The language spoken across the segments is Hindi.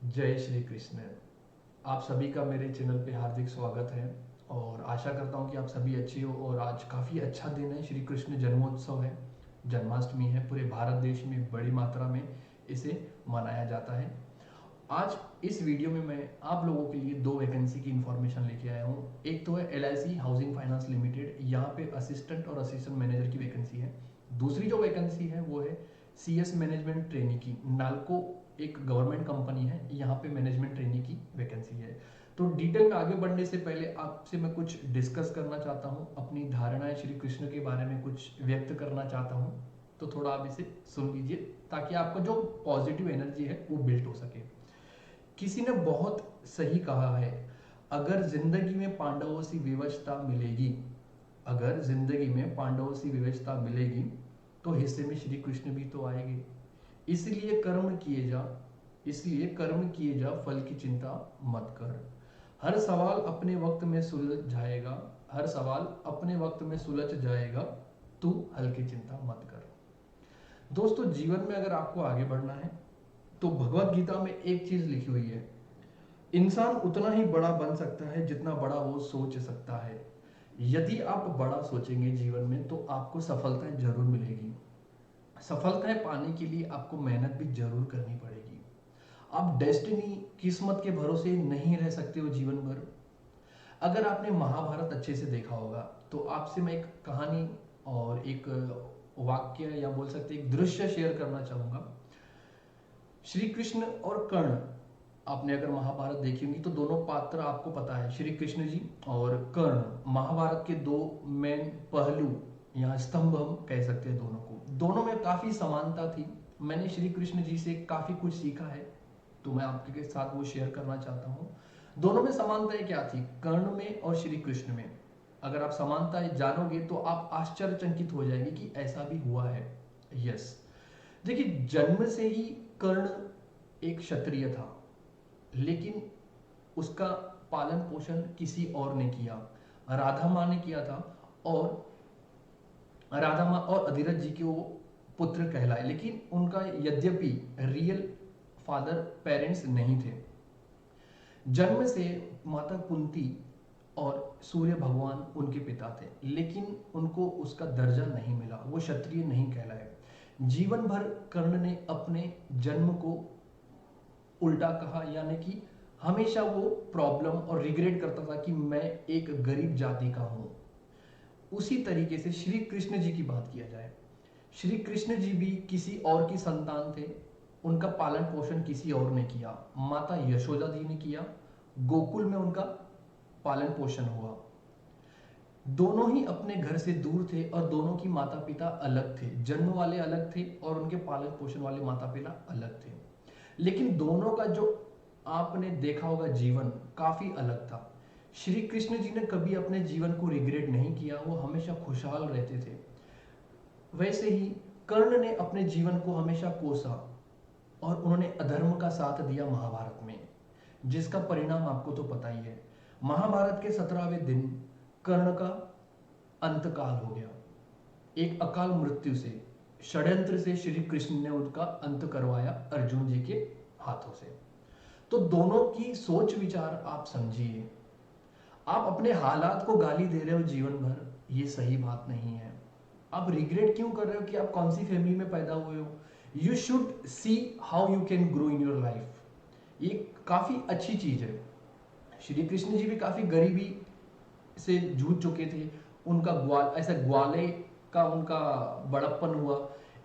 जय श्री कृष्ण। आप सभी का मेरे चैनल पे हार्दिक स्वागत है और आशा करता हूँ कि आप सभी अच्छे हो। और आज काफ़ी अच्छा दिन है, श्री कृष्ण जन्मोत्सव है, जन्माष्टमी है। पूरे भारत देश में बड़ी मात्रा में इसे मनाया जाता है। आज इस वीडियो में मैं आप लोगों के लिए दो वैकेंसी की इंफॉर्मेशन लेके आया हूँ। एक तो है LIC हाउसिंग फाइनेंस लिमिटेड, यहाँ पे असिस्टेंट और असिस्टेंट मैनेजर की वैकेंसी है। दूसरी जो वैकेंसी है वो है CS मैनेजमेंट ट्रेनी की। नालको एक गवर्नमेंट कंपनी है, यहाँ पे मैनेजमेंट ट्रेनी की वैकेंसी है। तो डिटेल में आगे बढ़ने से पहले आपसे मैं कुछ डिस्कस करना चाहता हूँ, अपनी धारणाएं श्री कृष्ण के बारे में कुछ व्यक्त करना चाहता हूँ। तो थोड़ा आप इसे सुन लीजिए ताकि आपका जो पॉजिटिव एनर्जी है वो बिल्ड हो सके। किसी ने बहुत सही कहा है, अगर जिंदगी में पांडवों सी विवशता मिलेगी, अगर जिंदगी में पांडवों सी विवशता मिलेगी तो हिस्से में श्री कृष्ण भी तो आएंगे। इसलिए कर्म किए जा, इसलिए कर्म किए जा, फल की चिंता मत कर। हर सवाल अपने वक्त में सुलझ जाएगा, हर सवाल अपने वक्त में सुलझ जाएगा, तू हल्की चिंता मत कर। दोस्तों, जीवन में अगर आपको आगे बढ़ना है तो भगवत गीता में एक चीज लिखी हुई है, इंसान उतना ही बड़ा बन सकता है जितना बड़ा वो सोच सकता है। यदि आप बड़ा सोचेंगे जीवन में तो आपको सफलताएं जरूर मिलेगी। सफलताएं पाने के लिए आपको मेहनत भी जरूर करनी पड़ेगी। आप डेस्टिनी किस्मत के भरोसे नहीं रह सकते हो जीवन भर। अगर आपने महाभारत अच्छे से देखा होगा तो आपसे मैं एक कहानी और एक वाक्य या बोल सकते एक दृश्य शेयर करना चाहूंगा। श्री कृष्ण और कर्ण, आपने अगर महाभारत देखी होगी तो दोनों पात्र आपको पता है, श्री कृष्ण जी और कर्ण महाभारत के दो मेन पहलू, यहाँ स्तंभ हम कह सकते हैं दोनों को। दोनों में काफी समानता थी। मैंने श्री कृष्ण जी से काफी कुछ सीखा है, तो मैं आपके साथ वो शेयर करना चाहता हूँ। दोनों में समानताएं क्या थी, कर्ण में और श्री कृष्ण में? अगर आप समानताएं जानोगे तो आप आश्चर्यचकित हो जाएंगे कि ऐसा भी हुआ है। यस, देखिए, जन्म से ही कर्ण एक क्षत्रिय था, लेकिन उसका पालन पोषण किसी और ने किया, राधा माँ ने किया था। और राधा माँ और अधिरथ जी के वो पुत्र कहलाए, लेकिन उनका यद्यपि रियल फादर पेरेंट्स नहीं थे। जन्म से माता कुंती और सूर्य भगवान उनके पिता थे, लेकिन उनको उसका दर्जा नहीं मिला, वो क्षत्रिय नहीं कहलाए। जीवन भर कर्ण ने अपने जन्म को उल्टा कहा, यानी कि हमेशा वो प्रॉब्लम और रिग्रेट करता था कि मैं एक गरीब जाति का हूं। उसी तरीके से श्री कृष्ण जी की बात किया जाए, श्री कृष्ण जी भी किसी और की संतान थे, उनका पालन पोषण किसी और ने किया, माता यशोदा जी ने किया, गोकुल में उनका पालन पोषण हुआ। दोनों ही अपने घर से दूर थे और दोनों की माता पिता अलग थे, जन्म वाले अलग थे और उनके पालन पोषण वाले माता पिता अलग थे। लेकिन दोनों का जो आपने देखा होगा जीवन काफी अलग था। श्री कृष्ण जी ने कभी अपने जीवन को रिग्रेट नहीं किया, वो हमेशा खुशहाल रहते थे। वैसे ही कर्ण ने अपने जीवन को हमेशा कोसा और उन्होंने अधर्म का साथ दिया महाभारत में, जिसका परिणाम आपको तो पता ही है। महाभारत के 17वें दिन कर्ण का अंतकाल हो गया, एक अकाल मृत्यु से, षड्यंत्र से श्री कृष्ण ने उनका अंत करवाया अर्जुन जी के हाथों से। तो दोनों की सोच विचार आप समझिए। आप अपने हालात को गाली दे रहे हो जीवन भर, ये सही बात नहीं है। आप रिग्रेट क्यों कर रहे हो कि आप कौन सी फैमिली में पैदा हुए हो? You should see how you can grow in your life. ये काफी अच्छी चीज है। श्री कृष्ण जी भी काफी गरीबी से जूझ चुके थे, उनका ऐसा ग्वाले का उनका बड़प्पन हुआ,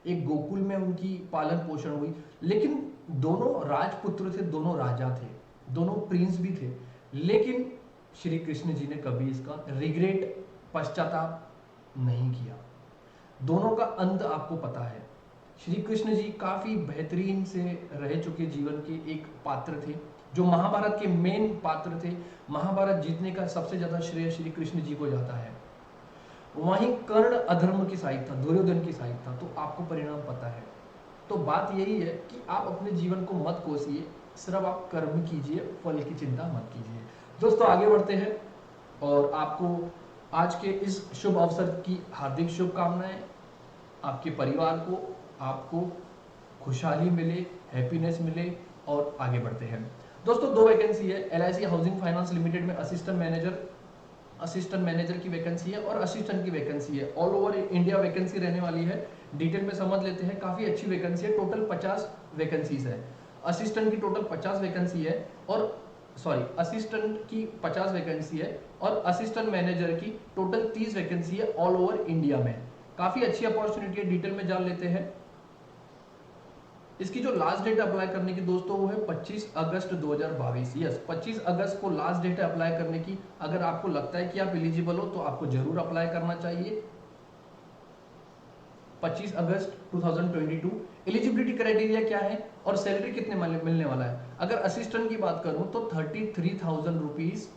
एक गोकुल में उनकी पालन पोषण हुई। लेकिन दोनों राजपुत्र थे, दोनों राजा थे, दोनों प्रिंस भी थे, लेकिन श्री कृष्ण जी ने कभी इसका रिग्रेट, पश्चाताप नहीं किया। दोनों का अंत आपको पता है। श्री कृष्ण जी काफी बेहतरीन से रह चुके जीवन के एक पात्र थे, जो महाभारत के मेन पात्र थे। महाभारत जीतने का सबसे ज्यादा श्रेय श्री कृष्ण जी को जाता है। वहीं कर्ण अधर्म की साइड था, दुर्योधन की साइड था, तो आपको परिणाम पता है। तो बात यही है कि आप अपने जीवन को मत कोसिए, सिर्फ आप कर्म कीजिए, फल की चिंता मत कीजिए। दोस्तों, आगे बढ़ते हैं और आपको आज के इस शुभ अवसर की हार्दिक शुभकामनाएं। आपके परिवार को, आपको खुशहाली मिले, हैप्पीनेस मिले, और आगे बढ़ते हैं। दोस्तों 2 वैकेंसी है, LIC हाउसिंग फाइनेंस लिमिटेड में असिस्टेंट मैनेजर की वैकेंसी है और असिस्टेंट की वैकेंसी है। ऑल ओवर इंडिया वैकेंसी रहने वाली है। डिटेल में समझ लेते हैं। काफी अच्छी वैकेंसी है, टोटल 50 वैकेंसीज है। असिस्टेंट की टोटल 50 वैकेंसी है और असिस्टेंट की 50 वैकेंसी है और असिस्टेंट मैनेजर की टोटल 30 वैकेंसी है ऑल ओवर इंडिया में। काफी अच्छी अपॉर्चुनिटी है, डिटेल में जान लेते हैं। इसकी जो लास्ट डेट अप्लाई करने की दोस्तों वो है 25 अगस्त 2022। यस, 25 अगस्त को लास्ट डेट है अप्लाई करने की। अगर आपको लगता है कि आप एलिजिबल हो तो आपको जरूर अप्लाई करना चाहिए। 25 अगस्त 2022। एलिजिबिलिटी क्राइटेरिया क्या है और सैलरी कितने मिलने वाला है? अगर असिस्टेंट की बात करूं तो 33,000 रुपीज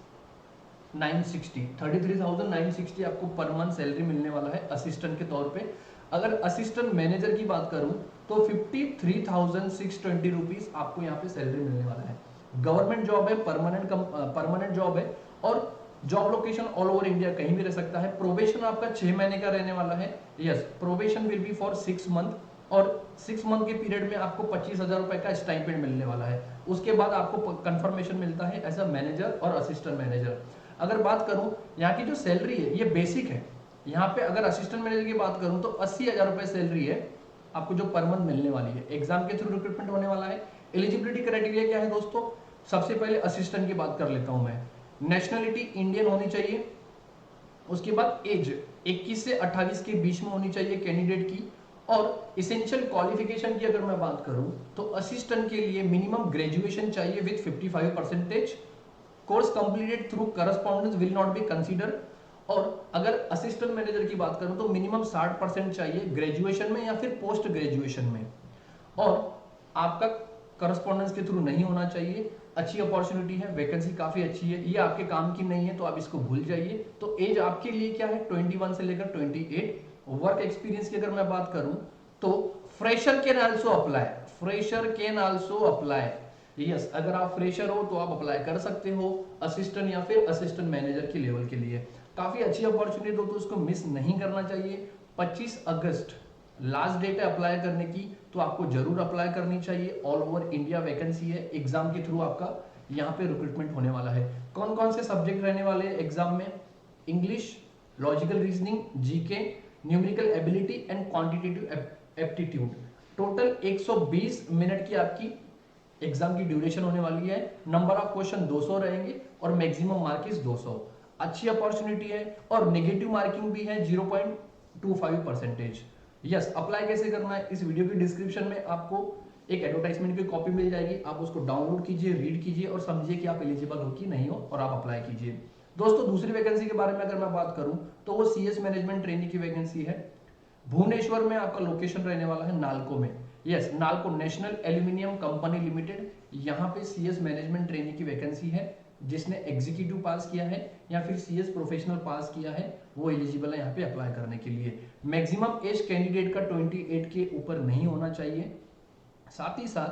33,960 आपको पर मंथ सैलरी मिलने वाला है असिस्टेंट के तौर पे। अगर असिस्टेंट मैनेजर की बात करूं तो 53,620 रुपीज आपको यहाँ पे सैलरी मिलने वाला है। गवर्नमेंट जॉब है, परमानेंट जॉब है और job location all over India कहीं भी रह सकता है। प्रोबेशन आपका 6 महीने का रहने वाला है। Yes, probation will be for 6 month और 6 मंथ के पीरियड में आपको 25,000 रुपए का स्टाइपेंड मिलने वाला है। उसके बाद आपको कंफर्मेशन मिलता है एज अ मैनेजर और असिस्टेंट मैनेजर। अगर बात करूं यहाँ की जो सैलरी है ये बेसिक है। यहाँ पे अगर असिस्टेंट मैनेजर की बात करूं तो 80,000 रुपए सैलरी है आपको जो पर मंथ मिलने वाली है। एग्जाम के थ्रू रिक्रूटमेंट होने वाला है। एलिजिबिलिटी क्राइटेरिया क्या है दोस्तों? सबसे पहले असिस्टेंट की बात कर लेता हूं मैं। नेशनलिटी इंडियन होनी चाहिए। उसके बाद एज 21 से 28 के बीच में होनी चाहिए कैंडिडेट की। और इसेंशियल क्वालिफिकेशन की अगर मैं बात करूं तो असिस्टेंट के लिए मिनिमम ग्रेजुएशन चाहिए with 55%। Course completed through correspondence will not be consider. और अगर असिस्टेंट मैनेजर की बात करूं तो मिनिमम 60% चाहिए ग्रेजुएशन में या फिर पोस्ट ग्रेजुएशन में। और आपका करस्पॉन्डेंस के थ्रू नहीं होना चाहिए। अच्छी अपॉर्चुनिटी है, वैकेंसी काफी अच्छी है। ये आपके काम की नहीं है तो आप इसको भूल जाइए। तो एज आपके लिए क्या है? 21 से लेकर 28। वर्क एक्सपीरियंस की अगर मैं बात करूं तो fresher can also apply. Yes, अगर आप फ्रेशर हो तो आप अप्लाई कर सकते हो असिस्टेंट या फिर असिस्टेंट मैनेजर की लेवल के लिए। काफी अच्छी अपॉर्चुनिटी तो उसको मिस नहीं करना चाहिए। 25 अगस्त लास्ट डेट है अप्लाई करने की, तो आपको जरूर अप्लाई करनी चाहिए। ऑल ओवर इंडिया वैकेंसी है। एग्जाम के थ्रू आपका यहाँ पे रिक्रूटमेंट होने वाला है। कौन कौन से सब्जेक्ट रहने वाले हैं एग्जाम में? English, logical reasoning, GK, numerical ability and quantitative aptitude. Total 120 minute की आपकी एग्जाम की ड्यूरेशन होने वाली है। नंबर ऑफ क्वेश्चन 200 रहेंगे और मैक्सिमम मार्क इज 200। अच्छी अपॉर्चुनिटी है और नेगेटिव मार्किंग भी है 0.25%। यस, अप्लाई कैसे करना है? इस वीडियो की डिस्क्रिप्शन में आपको एक एडवर्टाइजमेंट की कॉपी मिल जाएगी। आप उसको डाउनलोड कीजिए, रीड कीजिए और समझिए कि आप एलिजिबल हो कि नहीं हो और आप अप्लाई कीजिए। दोस्तों दूसरी वैकेंसी के बारे में अगर मैं बात करूं तो वो CS मैनेजमेंट ट्रेनी की वैकेंसी है। भुवनेश्वर में आपका लोकेशन रहने वाला है, नालको में। Yes, NALCO national aluminium company limited. यहाँ पे CS मैनेजमेंट ट्रेनी की वैकेंसी है। जिसने एग्जीक्यूटिव पास किया है या फिर CS प्रोफेशनल पास किया है वो एलिजिबल है यहाँ पे अप्लाई करने के लिए। मैक्सिमम एज कैंडिडेट का 28 के ऊपर नहीं होना चाहिए। साथ ही साथ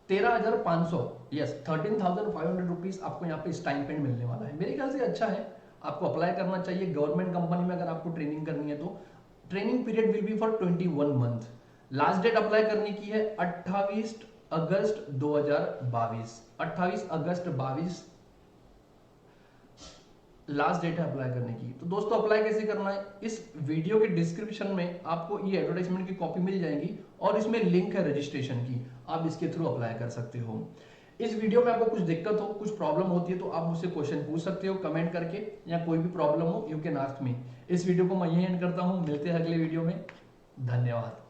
13,500 यस 13,500 रुपीज आपको यहाँ पे स्टाइपेंड मिलने वाला है। मेरे ख्याल से अच्छा है, आपको अप्लाई करना चाहिए। गवर्नमेंट कंपनी में अगर आपको ट्रेनिंग करनी है तो training period will be for 21 month. Last date apply करने की है 28 अगस्त 2022। 28 अगस्त 22 लास्ट डेट है अप्लाई करने की। तो दोस्तों अप्लाई कैसे करना है? इस वीडियो के डिस्क्रिप्शन में आपको ये एडवर्टाइजमेंट की कॉपी मिल जाएगी और इसमें लिंक है रजिस्ट्रेशन की, आप इसके थ्रू अप्लाई कर सकते हो। इस वीडियो में आपको कुछ दिक्कत हो, कुछ प्रॉब्लम होती है तो आप मुझसे क्वेश्चन पूछ सकते हो कमेंट करके, या कोई भी प्रॉब्लम हो यू कैन आस्क मी। इस वीडियो को मैं यही एंड करता हूँ, मिलते हैं अगले वीडियो में। धन्यवाद।